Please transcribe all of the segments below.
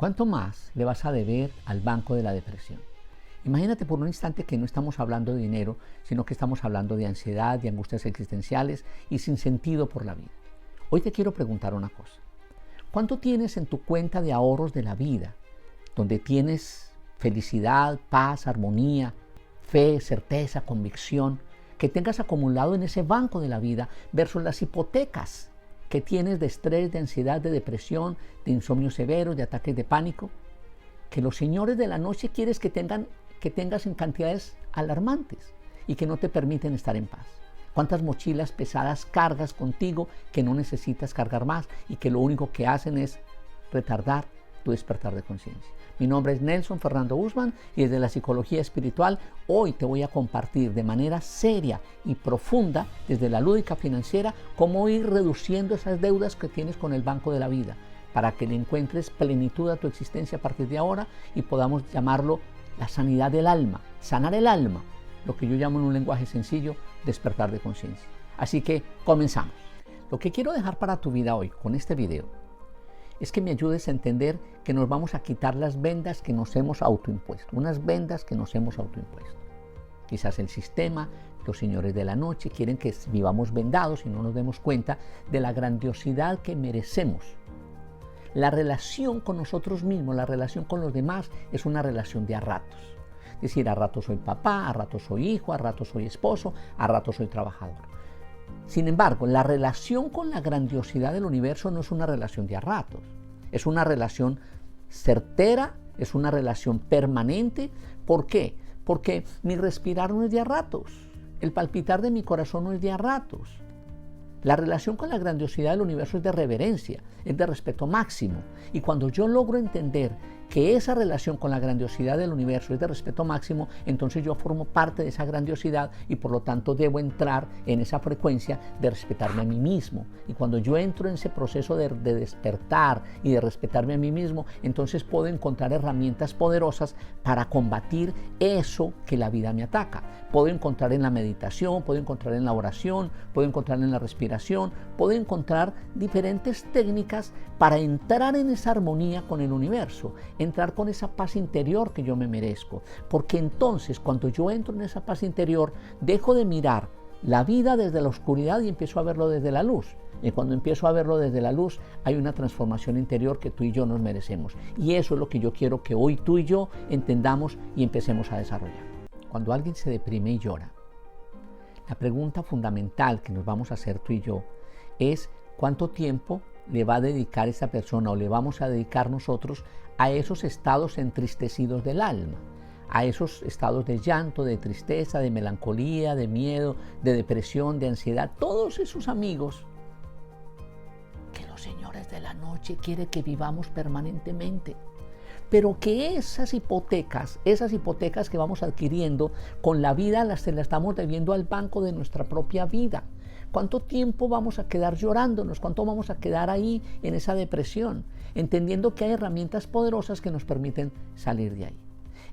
¿Cuánto más le vas a deber al banco de la depresión? Imagínate por un instante que no estamos hablando de dinero, sino que estamos hablando de ansiedad, de angustias existenciales y sin sentido por la vida. Hoy te quiero preguntar una cosa. ¿Cuánto tienes en tu cuenta de ahorros de la vida, donde tienes felicidad, paz, armonía, fe, certeza, convicción, que tengas acumulado en ese banco de la vida versus las hipotecas que tienes de estrés, de ansiedad, de depresión, de insomnio severo, de ataques de pánico? Que los señores de la noche quieres que tengas en cantidades alarmantes y que no te permiten estar en paz. ¿Cuántas mochilas pesadas cargas contigo que no necesitas cargar más y que lo único que hacen es retardar tu despertar de conciencia? Mi nombre es Nelson Fernando Guzmán y desde la psicología espiritual hoy te voy a compartir de manera seria y profunda desde la lúdica financiera cómo ir reduciendo esas deudas que tienes con el banco de la vida para que le encuentres plenitud a tu existencia a partir de ahora y podamos llamarlo la sanidad del alma, sanar el alma, lo que yo llamo en un lenguaje sencillo, despertar de conciencia. Así que comenzamos. Lo que quiero dejar para tu vida hoy con este video es que me ayudes a entender que nos vamos a quitar las vendas que nos hemos autoimpuesto, unas vendas que nos hemos autoimpuesto. Quizás el sistema, los señores de la noche quieren que vivamos vendados y no nos demos cuenta de la grandiosidad que merecemos. La relación con nosotros mismos, la relación con los demás es una relación de a ratos. Es decir, a ratos soy papá, a ratos soy hijo, a ratos soy esposo, a ratos soy trabajador. Sin embargo, la relación con la grandiosidad del universo no es una relación de a ratos. Es una relación certera, es una relación permanente. ¿Por qué? Porque mi respirar no es de a ratos. El palpitar de mi corazón no es de a ratos. La relación con la grandiosidad del universo es de reverencia, es de respeto máximo. Y cuando yo logro entender que esa relación con la grandiosidad del universo es de respeto máximo, entonces yo formo parte de esa grandiosidad y por lo tanto debo entrar en esa frecuencia de respetarme a mí mismo. Y cuando yo entro en ese proceso de despertar y de respetarme a mí mismo, entonces puedo encontrar herramientas poderosas para combatir eso que la vida me ataca. Puedo encontrar en la meditación, puedo encontrar en la oración, puedo encontrar en la respiración, puedo encontrar diferentes técnicas para entrar en esa armonía con el universo, entrar con esa paz interior que yo me merezco. Porque entonces cuando yo entro en esa paz interior, dejo de mirar la vida desde la oscuridad y empiezo a verlo desde la luz. Y cuando empiezo a verlo desde la luz, hay una transformación interior que tú y yo nos merecemos. Y eso es lo que yo quiero que hoy tú y yo entendamos y empecemos a desarrollar. Cuando alguien se deprime y llora, la pregunta fundamental que nos vamos a hacer tú y yo es ¿cuánto tiempo le va a dedicar esa persona o le vamos a dedicar nosotros a esos estados entristecidos del alma? A esos estados de llanto, de tristeza, de melancolía, de miedo, de depresión, de ansiedad, todos esos amigos que los señores de la noche quieren que vivamos permanentemente. Pero que esas hipotecas que vamos adquiriendo con la vida las estamos debiendo al banco de nuestra propia vida. ¿Cuánto tiempo vamos a quedar llorándonos? ¿Cuánto vamos a quedar ahí en esa depresión? Entendiendo que hay herramientas poderosas que nos permiten salir de ahí.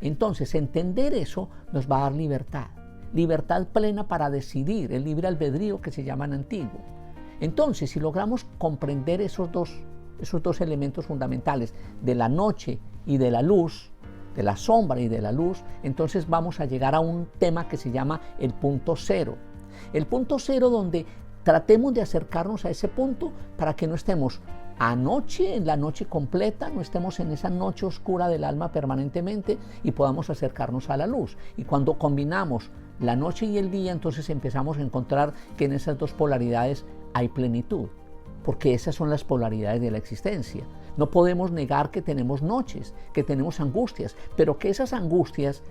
Entonces, entender eso nos va a dar libertad. Libertad plena para decidir, el libre albedrío que se llama en antiguo. Entonces, si logramos comprender esos dos elementos fundamentales de la noche y de la luz, de la sombra y de la luz, entonces vamos a llegar a un tema que se llama el punto cero. El punto cero donde tratemos de acercarnos a ese punto para que no estemos en la noche completa, no estemos en esa noche oscura del alma permanentemente y podamos acercarnos a la luz. Y cuando combinamos la noche y el día, entonces empezamos a encontrar que en esas dos polaridades hay plenitud. Porque esas son las polaridades de la existencia. No podemos negar que tenemos noches, que tenemos angustias, pero que esas angustias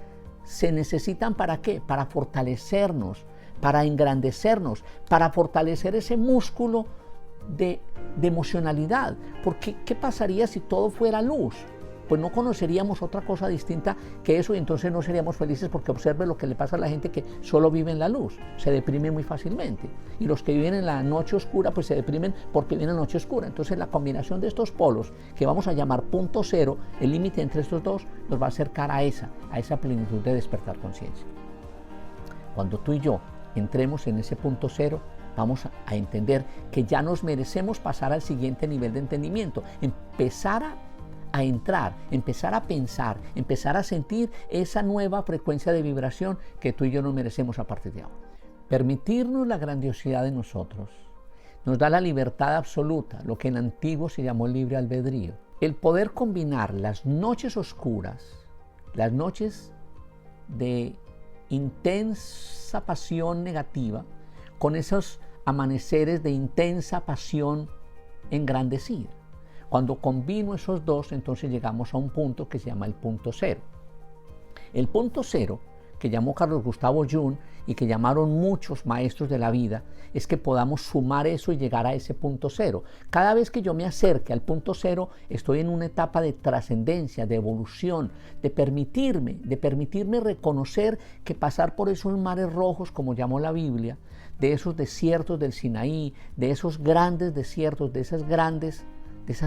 se necesitan ¿para qué? Para fortalecernos, para engrandecernos, para fortalecer ese músculo de emocionalidad. Porque ¿qué pasaría si todo fuera luz? Pues no conoceríamos otra cosa distinta que eso y entonces no seríamos felices porque observe lo que le pasa a la gente que solo vive en la luz, se deprime muy fácilmente. Y los que viven en la noche oscura pues se deprimen porque viven en la noche oscura. Entonces la combinación de estos polos que vamos a llamar punto cero, el límite entre estos dos nos va a acercar a esa plenitud de despertar conciencia. Cuando tú y yo entremos en ese punto cero, vamos a entender que ya nos merecemos pasar al siguiente nivel de entendimiento, empezar a a entrar, empezar a pensar, empezar a sentir esa nueva frecuencia de vibración que tú y yo nos merecemos a partir de ahora. Permitirnos la grandiosidad de nosotros nos da la libertad absoluta, lo que en antiguo se llamó libre albedrío. El poder combinar las noches oscuras, las noches de intensa pasión negativa, con esos amaneceres de intensa pasión engrandecida. Cuando combino esos dos, entonces llegamos a un punto que se llama el punto cero. El punto cero, que llamó Carlos Gustavo Jung y que llamaron muchos maestros de la vida, es que podamos sumar eso y llegar a ese punto cero. Cada vez que yo me acerque al punto cero, estoy en una etapa de trascendencia, de evolución, de permitirme reconocer que pasar por esos mares rojos, como llamó la Biblia, de esos desiertos del Sinaí, de esos grandes desiertos, de esas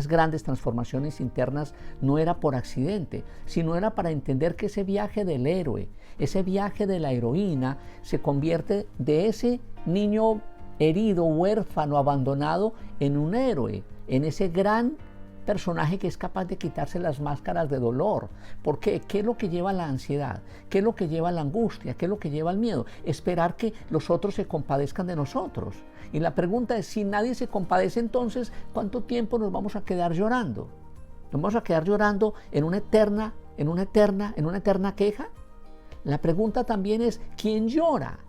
grandes transformaciones internas, no era por accidente, sino era para entender que ese viaje del héroe, ese viaje de la heroína, se convierte de ese niño herido, huérfano, abandonado, en un héroe, en ese gran personaje que es capaz de quitarse las máscaras de dolor. ¿Por qué? ¿Qué es lo que lleva a la ansiedad? ¿Qué es lo que lleva a la angustia? ¿Qué es lo que lleva al miedo? Esperar que los otros se compadezcan de nosotros. Y la pregunta es, si nadie se compadece, entonces, ¿cuánto tiempo nos vamos a quedar llorando? ¿Nos vamos a quedar llorando en una eterna queja? La pregunta también es, ¿quién llora?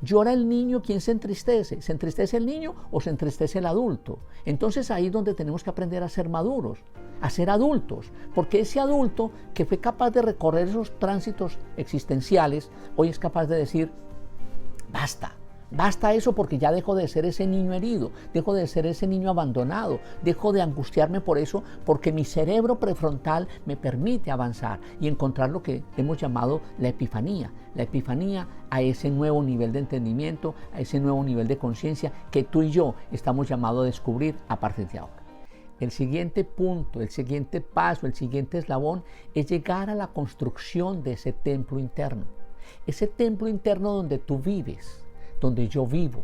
¿Llora el niño? ¿Quién se entristece? ¿Se entristece el niño o se entristece el adulto? Entonces ahí es donde tenemos que aprender a ser maduros, a ser adultos, porque ese adulto que fue capaz de recorrer esos tránsitos existenciales, hoy es capaz de decir, basta eso, porque ya dejo de ser ese niño herido, dejo de ser ese niño abandonado, dejo de angustiarme por eso, porque mi cerebro prefrontal me permite avanzar y encontrar lo que hemos llamado la epifanía a ese nuevo nivel de entendimiento, a ese nuevo nivel de conciencia que tú y yo estamos llamados a descubrir a partir de ahora. El siguiente punto, el siguiente paso, el siguiente eslabón es llegar a la construcción de ese templo interno donde tú vives, donde yo vivo.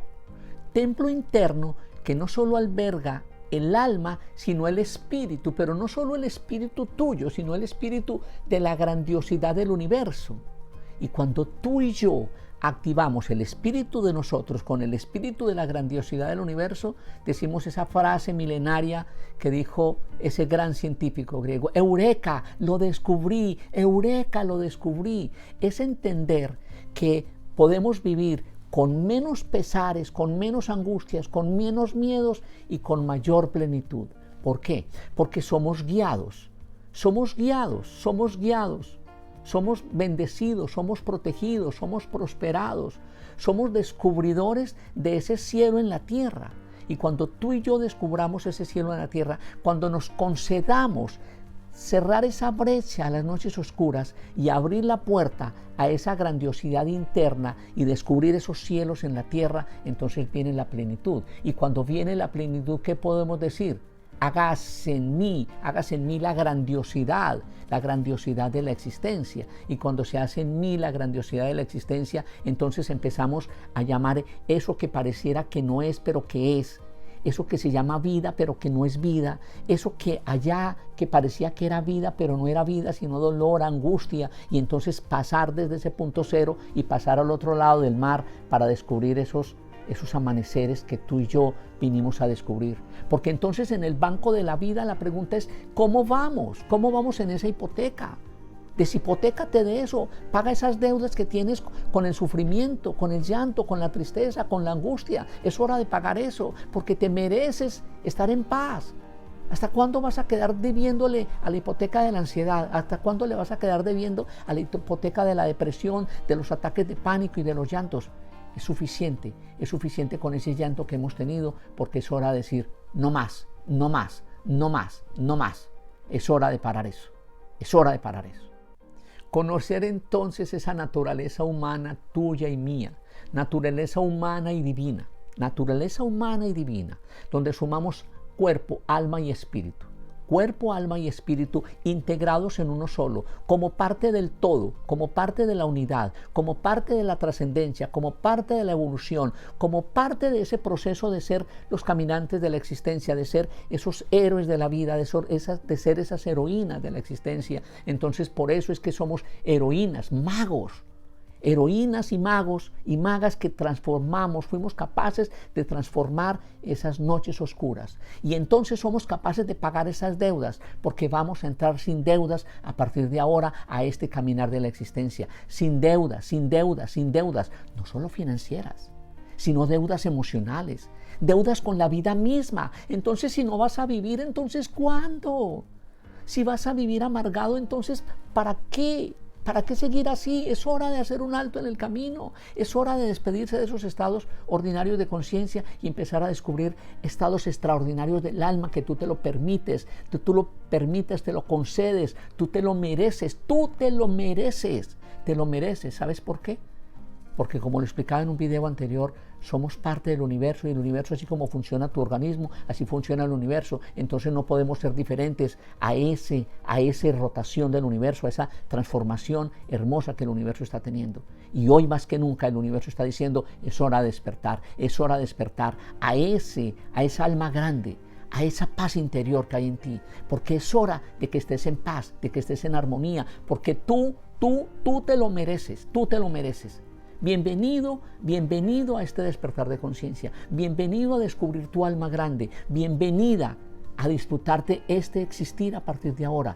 Templo interno que no solo alberga el alma, sino el espíritu, pero no solo el espíritu tuyo, sino el espíritu de la grandiosidad del universo. Y cuando tú y yo activamos el espíritu de nosotros con el espíritu de la grandiosidad del universo, decimos esa frase milenaria que dijo ese gran científico griego, Eureka, lo descubrí, Eureka, lo descubrí. Es entender que podemos vivir con menos pesares, con menos angustias, con menos miedos y con mayor plenitud. ¿Por qué? Porque somos guiados, somos bendecidos, somos protegidos, somos prosperados, somos descubridores de ese cielo en la tierra. Y cuando tú y yo descubramos ese cielo en la tierra, cuando nos concedamos cerrar esa brecha a las noches oscuras y abrir la puerta a esa grandiosidad interna y descubrir esos cielos en la tierra, entonces viene la plenitud. Y cuando viene la plenitud, ¿qué podemos decir? Hágase en mí la grandiosidad de la existencia. Y cuando se hace en mí la grandiosidad de la existencia, entonces empezamos a llamar eso que pareciera que no es, pero que es. Eso que se llama vida, pero que no es vida. Eso que allá, que parecía que era vida, pero no era vida, sino dolor, angustia. Y entonces pasar desde ese punto cero y pasar al otro lado del mar para descubrir esos amaneceres que tú y yo vinimos a descubrir. Porque entonces en el banco de la vida la pregunta es, ¿cómo vamos? ¿Cómo vamos en esa hipoteca? Deshipotécate de eso, paga esas deudas que tienes con el sufrimiento, con el llanto, con la tristeza, con la angustia. Es hora de pagar eso, porque te mereces estar en paz. ¿Hasta cuándo vas a quedar debiéndole a la hipoteca de la ansiedad? ¿Hasta cuándo le vas a quedar debiendo a la hipoteca de la depresión, de los ataques de pánico y de los llantos? Es suficiente con ese llanto que hemos tenido, porque es hora de decir, no más, no más, no más, no más. Es hora de parar eso, es hora de parar eso. Conocer entonces esa naturaleza humana tuya y mía, naturaleza humana y divina, donde sumamos cuerpo, alma y espíritu. cuerpo, alma y espíritu integrados en uno solo, como parte del todo, como parte de la unidad, como parte de la trascendencia, como parte de la evolución, como parte de ese proceso de ser los caminantes de la existencia, de ser esos héroes de la vida, de ser esas heroínas de la existencia. Entonces, por eso es que somos heroínas, magos. Heroínas y magos y magas que transformamos, fuimos capaces de transformar esas noches oscuras. Y entonces somos capaces de pagar esas deudas, porque vamos a entrar sin deudas a partir de ahora a este caminar de la existencia. Sin deudas, sin deudas, sin deudas, no solo financieras, sino deudas emocionales, deudas con la vida misma. Entonces, si no vas a vivir, entonces ¿cuándo? Si vas a vivir amargado, entonces ¿para qué? ¿Para qué seguir así? Es hora de hacer un alto en el camino. Es hora de despedirse de esos estados ordinarios de conciencia y empezar a descubrir estados extraordinarios del alma que tú te lo permites. Tú lo permites, te lo concedes. Tú te lo mereces. Tú te lo mereces. Te lo mereces. ¿Sabes por qué? Porque como lo explicaba en un video anterior, somos parte del universo y el universo, así como funciona tu organismo, así funciona el universo. Entonces no podemos ser diferentes a esa rotación del universo, a esa transformación hermosa que el universo está teniendo. Y hoy más que nunca el universo está diciendo, es hora de despertar a esa alma grande, a esa paz interior que hay en ti, porque es hora de que estés en paz, de que estés en armonía, porque tú te lo mereces, tú te lo mereces. Bienvenido, bienvenido a este despertar de conciencia. Bienvenido a descubrir tu alma grande. Bienvenida a disfrutarte este existir a partir de ahora.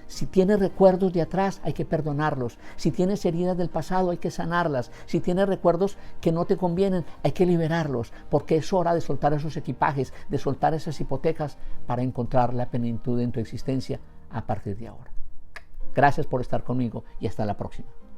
Si tienes recuerdos de atrás, hay que perdonarlos. Si tienes heridas del pasado, hay que sanarlas. Si tienes recuerdos que no te convienen, hay que liberarlos, porque es hora de soltar esos equipajes, de soltar esas hipotecas para encontrar la plenitud en tu existencia a partir de ahora. Gracias por estar conmigo y hasta la próxima.